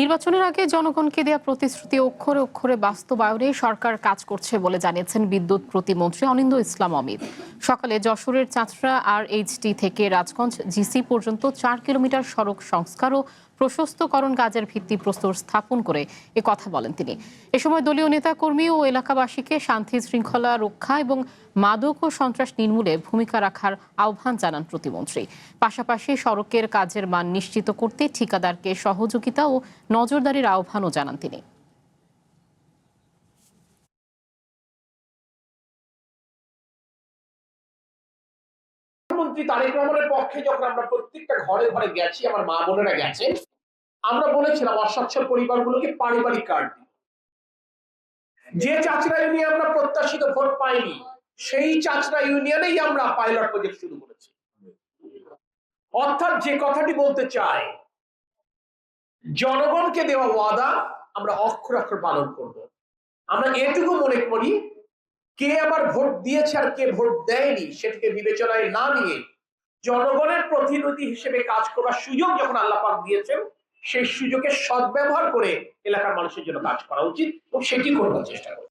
নির্বাচনের আগে জনগণকে দেয়া প্রতিশ্রুতি অক্ষরে অক্ষরে বাস্তবায়নে সরকার কাজ করছে বলে জানিয়েছেন বিদ্যুৎ প্রতিমন্ত্রী অনিন্দ ইসলাম অমিত। সকালে যশোরের চাঁচড়া RHT থেকে রাজগঞ্জ জিসি পর্যন্ত 4 কিলোমিটার সড়ক সংস্কার ও প্রশস্তকরণ কাজের ভিত্তিপ্রস্তর স্থাপন করে এ কথা বলেন তিনি। এ সময় দলীয় নেতাকর্মী ও এলাকাবাসীকে শান্তি শৃঙ্খলা রক্ষা এবং মাদক ও সন্ত্রাস নির্মূলে ভূমিকা রাখার আহ্বান জানান প্রতিমন্ত্রী। পাশাপাশি সড়কের কাজের মান নিশ্চিত করতে ঠিকাদারকে সহযোগিতা ও নজরদারির আহ্বানও জানান তিনি। প্রধানমন্ত্রী তারেক রহমানের পক্ষে যখন আমরা প্রত্যেকটা ঘরে ঘরে গেছি, আমার মা বোনেরা গেছেন, আমরা বলেছিলাম অসচ্ছল পরিবারগুলোকে পারিবারিক কার্ড দিন। যে চাচড়া ইউনিয়নে আমরা প্রত্যাশিত ভোট পাইনি, সেই চাচড়া ইউনিয়নেই আমরা পাইলট প্রজেক্ট শুরু করেছি। অর্থাৎ যে কথাটি বলতে চাই, জনগণকে দেওয়া ওয়াদা আমরা অক্ষর অক্ষর পালন করব। আমরা এটুকু মনে করি, কে আবার ভোট দিয়েছে আর কে ভোট দেয়নি সেটাকে বিবেচনায় না নিয়ে জনগণের প্রতিনিধি হিসেবে কাজ করার সুযোগ যখন আল্লাহ পাক দিয়েছেন, সেই সুযোগের সদ্ব্যবহার করে এলাকার মানুষের জন্য কাজ করা উচিত এবং সেটি করবার চেষ্টা করব।